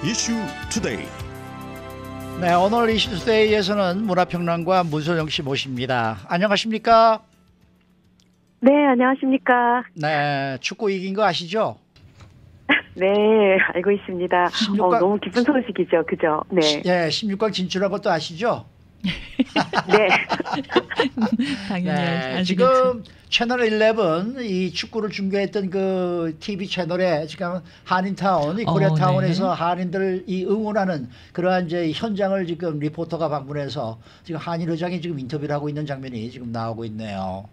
이슈 투데이. 네, 오늘 이슈 투데이에서는 문화평론가 문소영 씨 모십니다. 안녕하십니까? 네, 안녕하십니까? 네, 축구 이긴 거 아시죠? 네, 알고 있습니다. 16강 너무 기쁜 소식이죠, 그죠? 네. 예, 16강 진출한 것도 아시죠? 네. 당연히 네, 아시겠죠. 지금 채널 11 이 축구를 중계했던 그 TV 채널에 지금 한인타운, 이 코리아타운에서 네. 한인들 이 응원하는 그러한 이제 현장을 지금 리포터가 방문해서 지금 한인 의장이 지금 인터뷰를 하고 있는 장면이 지금 나오고 있네요.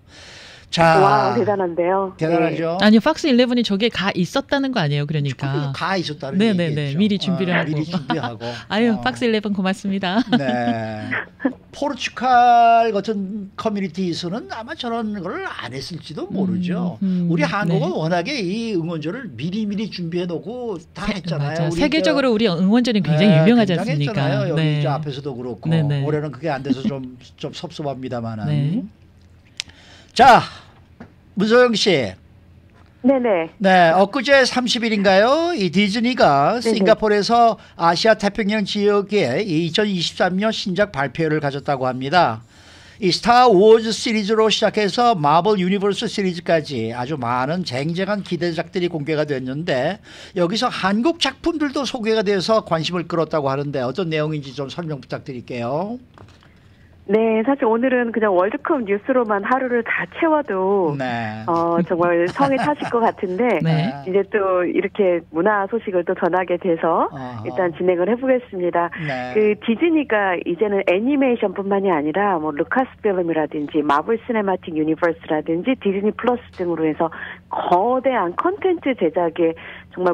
자, 와, 대단한데요. 대단하죠. 아니요, 팍스 11이 저게 가 있었다는 거 아니에요, 그러니까. 가 있었다는 네네네, 얘기겠죠. 미리 준비를 하고. 미리 준비하고. 아유, 팍스 11 고맙습니다. 네. 포르투갈 같은 커뮤니티에서는 아마 저런 걸 안 했을지도 모르죠. 우리 한국은 네. 워낙에 이 응원전을 미리 준비해 놓고 다 했잖아요. 맞아. 우리 세계적으로 우리 응원전이 굉장히 유명하지 않습니까? 굉장했잖아요. 여기 네. 저 앞에서도 그렇고. 네네. 올해는 그게 안 돼서 좀 섭섭합니다만은. 네. 자, 문소영 씨. 네네. 네, 엊그제 30일인가요? 이 디즈니가 네네. 싱가포르에서 아시아 태평양 지역에 2023년 신작 발표를 가졌다고 합니다. 이 스타 워즈 시리즈로 시작해서 마블 유니버스 시리즈까지 아주 많은 쟁쟁한 기대작들이 공개가 됐는데 여기서 한국 작품들도 소개가 돼서 관심을 끌었다고 하는데 어떤 내용인지 좀 설명 부탁드릴게요. 네, 사실 오늘은 그냥 월드컵 뉴스로만 하루를 다 채워도 네. 정말 성에 차실 것 같은데 네. 이제 또 이렇게 문화 소식을 또 전하게 돼서 어허. 일단 진행을 해보겠습니다. 네. 그 디즈니가 이제는 애니메이션뿐만이 아니라 뭐 루카스필름이라든지 마블 시네마틱 유니버스라든지 디즈니 플러스 등으로 해서 거대한 컨텐츠 제작에 정말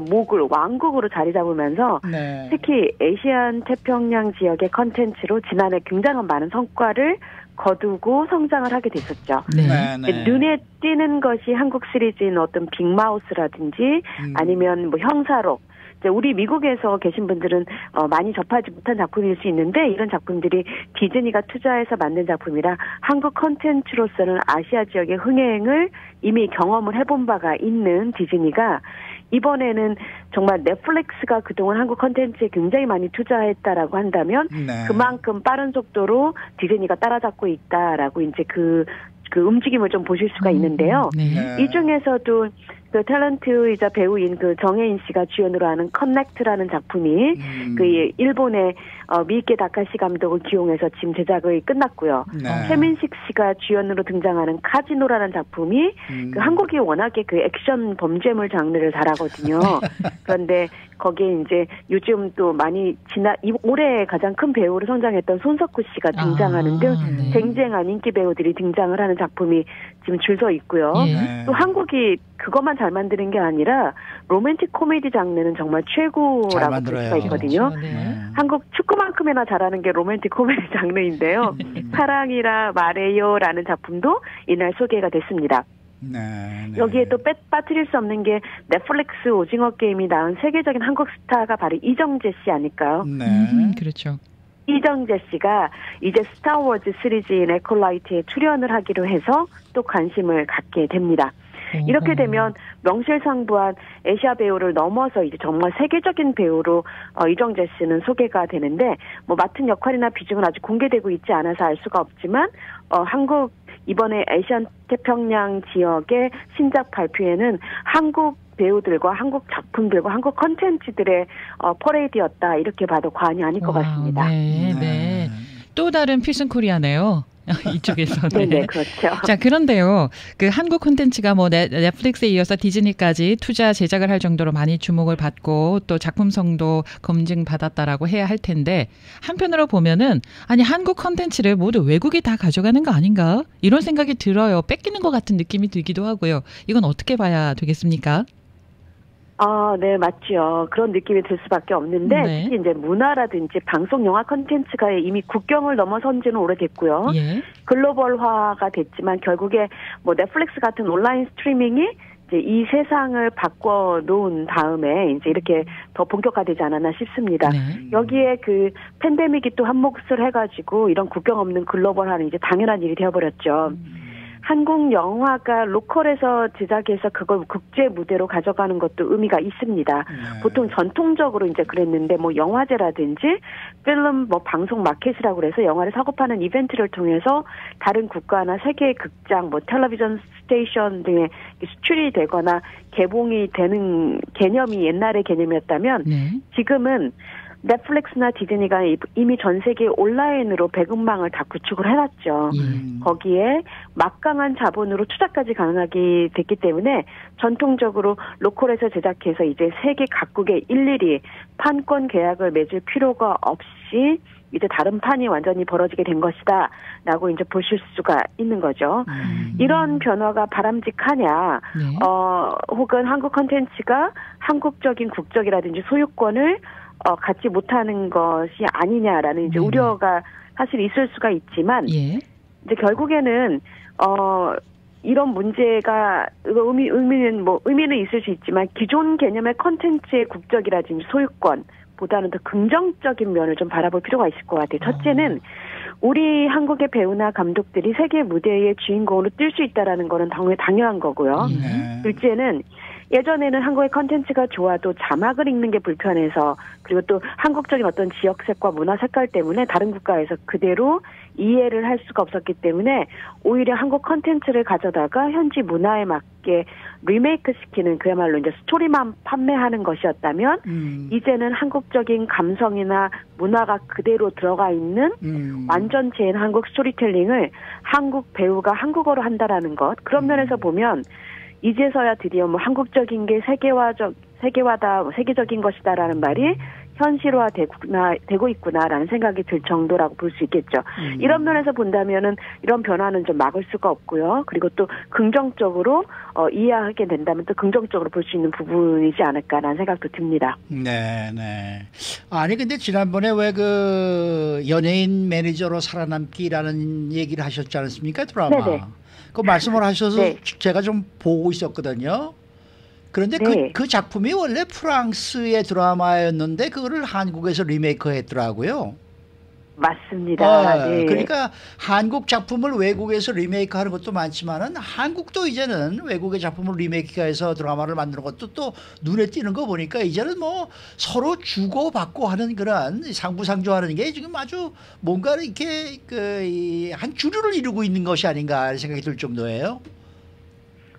왕국으로 자리 잡으면서 네. 특히 아시안 태평양 지역의 컨텐츠로 지난해 굉장한 많은 성과를 거두고 성장을 하게 됐었죠. 네. 네. 눈에 띄는 것이 한국 시리즈인 어떤 빅마우스라든지 아니면 뭐 형사록, 이제 우리 미국에서 계신 분들은 많이 접하지 못한 작품일 수 있는데 이런 작품들이 디즈니가 투자해서 만든 작품이라 한국 컨텐츠로서는 아시아 지역의 흥행을 이미 경험을 해본 바가 있는 디즈니가 이번에는 정말 넷플릭스가 그동안 한국 컨텐츠에 굉장히 많이 투자했다라고 한다면 네. 그만큼 빠른 속도로 디즈니가 따라잡고 있다라고 이제 그 움직임을 좀 보실 수가 있는데요. 네. 네. 이 중에서도 그 탤런트이자 배우인 그 정혜인 씨가 주연으로 하는 커넥트라는 작품이 그 일본의 미ike 다카시 감독을 기용해서 지금 제작이 끝났고요. 네. 최민식 씨가 주연으로 등장하는 카지노라는 작품이 그 한국이 워낙에 그 액션 범죄물 장르를 잘하거든요. 그런데 거기에 이제 요즘 또 많이 올해 가장 큰 배우로 성장했던 손석구 씨가 등장하는 등 네. 쟁쟁한 인기 배우들이 등장을 하는 작품이 지금 줄 서 있고요. 예. 또 한국이 그것만 잘 만드는 게 아니라 로맨틱 코미디 장르는 정말 잘 최고라고 볼 만들어요. 수가 있거든요. 그렇죠. 네. 네. 한국 축구만큼이나 잘하는 게 로맨틱 코미디 장르인데요. 사랑이라 말해요라는 작품도 이날 소개가 됐습니다. 네. 네. 여기에 또 빠뜨릴 수 없는 게 넷플릭스 오징어 게임이 낳은 세계적인 한국 스타가 바로 이정재 씨 아닐까요? 네. 그렇죠. 이정재 씨가 이제 스타워즈 시리즈인 에콜라이트에 출연을 하기로 해서 또 관심을 갖게 됩니다. 이렇게 되면 명실상부한 아시아 배우를 넘어서 이제 정말 세계적인 배우로 이정재 씨는 소개가 되는데 뭐 맡은 역할이나 비중은 아직 공개되고 있지 않아서 알 수가 없지만 한국 이번에 아시안 태평양 지역의 신작 발표에는 한국 배우들과 한국 작품들과 한국 컨텐츠들의 퍼레이드였다 이렇게 봐도 과언이 아닐 것 같습니다. 네, 네. 또 다른 필승 코리아네요. 이쪽에서. 네, 그렇죠. 자, 그런데요. 그 한국 콘텐츠가 뭐 넷플릭스에 이어서 디즈니까지 투자 제작을 할 정도로 많이 주목을 받고 또 작품성도 검증받았다라고 해야 할 텐데 한편으로 보면은 아니 한국 콘텐츠를 모두 외국이 다 가져가는 거 아닌가? 이런 생각이 들어요. 뺏기는 것 같은 느낌이 들기도 하고요. 이건 어떻게 봐야 되겠습니까? 네, 맞죠. 그런 느낌이 들 수밖에 없는데, 네. 특히 이제 문화라든지 방송, 영화 컨텐츠가 이미 국경을 넘어선 지는 오래됐고요. 예. 글로벌화가 됐지만 결국에 뭐 넷플릭스 같은 온라인 스트리밍이 이제 이 세상을 바꿔놓은 다음에 이제 이렇게 더 본격화되지 않았나 싶습니다. 네. 여기에 그 팬데믹이 또 한 몫을 해가지고 이런 국경 없는 글로벌화는 이제 당연한 일이 되어버렸죠. 한국 영화가 로컬에서 제작해서 그걸 국제 무대로 가져가는 것도 의미가 있습니다. 네. 보통 전통적으로 이제 그랬는데 뭐 영화제라든지 필름 뭐 방송 마켓이라고 그래서 영화를 사고 파는 이벤트를 통해서 다른 국가나 세계의 극장 뭐 텔레비전 스테이션 등에 수출이 되거나 개봉이 되는 개념이 옛날의 개념이었다면 네. 지금은 넷플릭스나 디즈니가 이미 전 세계 온라인으로 배급망을 다 구축을 해놨죠. 거기에 막강한 자본으로 투자까지 가능하게 됐기 때문에 전통적으로 로컬에서 제작해서 이제 세계 각국에 일일이 판권 계약을 맺을 필요가 없이 이제 다른 판이 완전히 벌어지게 된 것이다 라고 이제 보실 수가 있는 거죠. 이런 변화가 바람직하냐, 네. 혹은 한국 콘텐츠가 한국적인 국적이라든지 소유권을 갖지 못하는 것이 아니냐라는 이제 우려가 사실 있을 수가 있지만, 예. 이제 결국에는, 이런 문제가, 의미는 있을 수 있지만, 기존 개념의 콘텐츠의 국적이라든지 소유권보다는 더 긍정적인 면을 좀 바라볼 필요가 있을 것 같아요. 첫째는, 우리 한국의 배우나 감독들이 세계 무대의 주인공으로 뛸 수 있다라는 거는 당연한 거고요. 네. 둘째는, 예전에는 한국의 컨텐츠가 좋아도 자막을 읽는 게 불편해서 그리고 또 한국적인 어떤 지역색과 문화 색깔 때문에 다른 국가에서 그대로 이해를 할 수가 없었기 때문에 오히려 한국 컨텐츠를 가져다가 현지 문화에 맞게 리메이크 시키는 그야말로 이제 스토리만 판매하는 것이었다면 이제는 한국적인 감성이나 문화가 그대로 들어가 있는 완전체인 한국 스토리텔링을 한국 배우가 한국어로 한다라는 것. 그런 면에서 보면 이제서야 드디어 뭐 한국적인 게 세계화다, 뭐 세계적인 것이다라는 말이 현실화되고 있구나라는 생각이 들 정도라고 볼 수 있겠죠. 이런 면에서 본다면은 이런 변화는 좀 막을 수가 없고요. 그리고 또 긍정적으로 이해하게 된다면 또 긍정적으로 볼 수 있는 부분이지 않을까라는 생각도 듭니다. 네, 네. 아니 근데 지난번에 왜 그 연예인 매니저로 살아남기라는 얘기를 하셨지 않습니까, 드라마? 네네. 그 말씀을 하셔서 네. 제가 좀 보고 있었거든요. 그런데 네. 그 작품이 원래 프랑스의 드라마였는데 그거를 한국에서 리메이크했더라고요. 맞습니다. 네. 그러니까 한국 작품을 외국에서 리메이크하는 것도 많지만은 한국도 이제는 외국의 작품을 리메이크해서 드라마를 만드는 것도 또 눈에 띄는 거 보니까 이제는 뭐 서로 주고받고 하는 그런 상부상조하는 게 지금 아주 뭔가 이렇게 한 주류를 이루고 있는 것이 아닌가 하는 생각이 들 정도예요.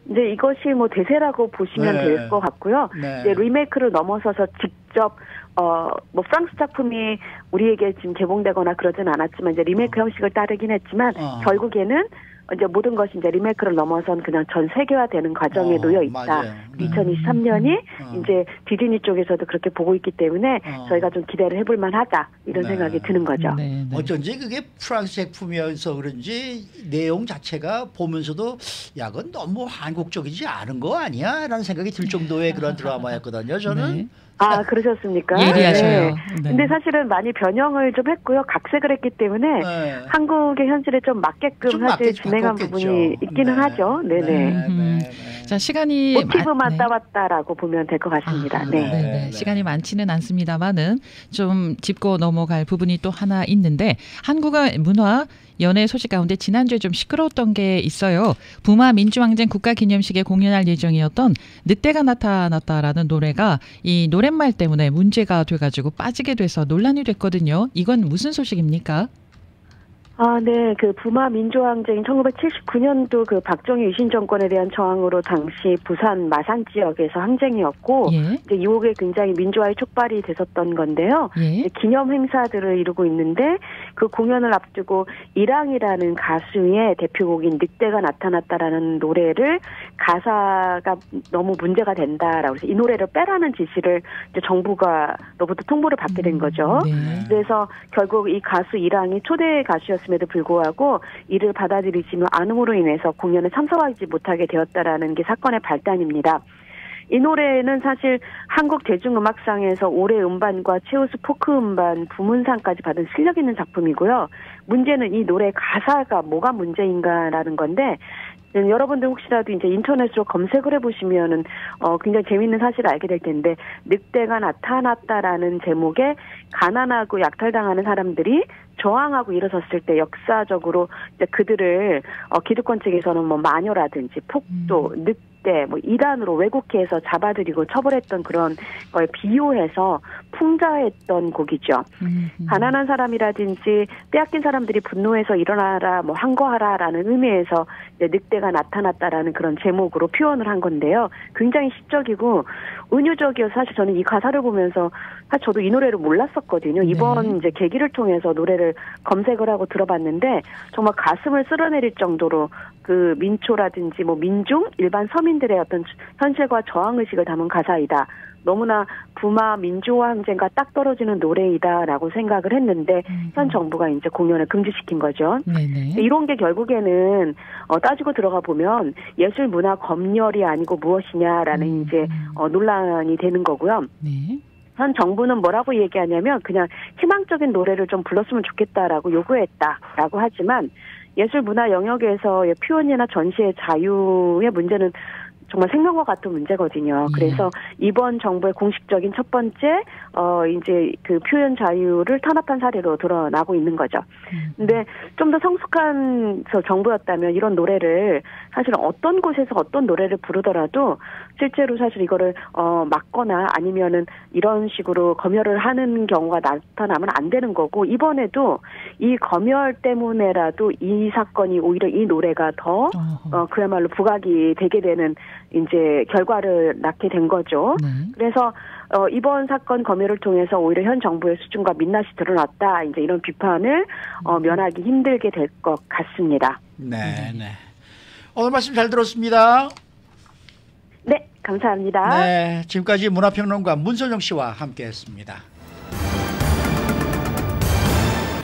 네, 이것이 뭐 대세라고 보시면 네. 될 것 같고요. 네. 이제 리메이크를 넘어서서 직접 뭐 프랑스 작품이 우리에게 지금 개봉되거나 그러진 않았지만 이제 리메이크 형식을 따르긴 했지만 결국에는 이제 모든 것이 이제 리메이크를 넘어선 그냥 전 세계화되는 과정에 놓여 있다. 맞아요. 2023년이 이제 디즈니 쪽에서도 그렇게 보고 있기 때문에 저희가 좀 기대를 해볼 만하다 이런 네. 생각이 드는 거죠. 네, 네. 어쩐지 그게 프랑스 작품이어서 그런지 내용 자체가 보면서도 야, 그건 너무 한국적이지 않은 거 아니야? 라는 생각이 들 정도의 그런 드라마였거든요. 저는. 네. 아, 그러셨습니까? 예리하셔요. 네. 근데 사실은 많이 변형을 좀 했고요. 각색을 했기 때문에 네. 한국의 현실에 좀 맞게끔 좀 사실 맞게 진행한 바꿨겠죠. 부분이 있기는 네. 하죠. 네네. 네. 자, 시간이 모티브만 네. 따왔다라고 보면 될 것 같습니다. 아, 네. 네, 네. 시간이 많지는 않습니다만은 좀 짚고 넘어갈 부분이 또 하나 있는데 한국의 문화 연예 소식 가운데 지난주에 좀 시끄러웠던 게 있어요. 부마 민주항쟁 국가기념식에 공연할 예정이었던 늑대가 나타났다라는 노래가 이 노랫말 때문에 문제가 돼가지고 빠지게 돼서 논란이 됐거든요. 이건 무슨 소식입니까? 아, 네. 그 부마 민주항쟁 1979년도 그 박정희 유신 정권에 대한 저항으로 당시 부산 마산 지역에서 항쟁이었고 예. 이제 이후에 굉장히 민주화의 촉발이 됐었던 건데요. 예. 기념 행사들을 이루고 있는데 그 공연을 앞두고 이랑이라는 가수의 대표곡인 늑대가 나타났다라는 노래를 가사가 너무 문제가 된다라고 해서 이 노래를 빼라는 지시를 이제 정부가로부터 통보를 받게 된 거죠. 네. 그래서 결국 이 가수 이랑이 초대 가수였음에도 불구하고 이를 받아들이지 않음으로 인해서 공연에 참석하지 못하게 되었다라는 게 사건의 발단입니다. 이 노래는 사실 한국 대중음악상에서 올해 음반과 최우수 포크 음반 부문상까지 받은 실력 있는 작품이고요. 문제는 이 노래 가사가 뭐가 문제인가라는 건데 여러분들 혹시라도 이제 인터넷으로 검색을 해보시면은 굉장히 재미있는 사실을 알게 될 텐데 늑대가 나타났다라는 제목의 가난하고 약탈당하는 사람들이 저항하고 일어섰을 때 역사적으로 이제 그들을 기득권 측에서는 뭐 마녀라든지 폭도, 늑대, 뭐 이단으로 왜곡해서 잡아들이고 처벌했던 그런 걸 비유해서 풍자했던 곡이죠. 가난한 사람이라든지 빼앗긴 사람들이 분노해서 일어나라, 뭐 항거하라라는 의미에서 이제 늑대가 나타났다라는 그런 제목으로 표현을 한 건데요. 굉장히 시적이고 은유적이어서 사실 저는 이 가사를 보면서 사실 저도 이 노래를 몰랐었거든요. 이번 이제 계기를 통해서 노래를 검색을 하고 들어봤는데 정말 가슴을 쓸어내릴 정도로 그 민초라든지 뭐 민중, 일반 서민들의 어떤 현실과 저항 의식을 담은 가사이다. 너무나 부마 민주화 항쟁과 딱 떨어지는 노래이다라고 생각을 했는데 현 정부가 이제 공연을 금지시킨 거죠. 네네. 이런 게 결국에는 따지고 들어가 보면 예술 문화 검열이 아니고 무엇이냐라는 이제 논란이 되는 거고요. 네. 현 정부는 뭐라고 얘기하냐면 그냥 희망적인 노래를 좀 불렀으면 좋겠다라고 요구했다라고 하지만 예술 문화 영역에서의 표현이나 전시의 자유의 문제는 정말 생명과 같은 문제거든요. 그래서 이번 정부의 공식적인 첫 번째 이제 그 표현 자유를 탄압한 사례로 드러나고 있는 거죠. 근데 좀 더 성숙한 정부였다면 이런 노래를 사실 어떤 곳에서 어떤 노래를 부르더라도 실제로 사실 이거를 막거나 아니면은 이런 식으로 검열을 하는 경우가 나타나면 안 되는 거고 이번에도 이 검열 때문에라도 이 사건이 오히려 이 노래가 더 그야말로 부각이 되게 되는 이제 결과를 낳게 된 거죠. 그래서 이번 사건 검열을 통해서 오히려 현 정부의 수준과 민낯이 드러났다. 이제 이런 비판을 면하기 힘들게 될 것 같습니다. 네, 네. 오늘 말씀 잘 들었습니다. 네, 감사합니다. 네, 지금까지 문화평론가 문선영 씨와 함께했습니다.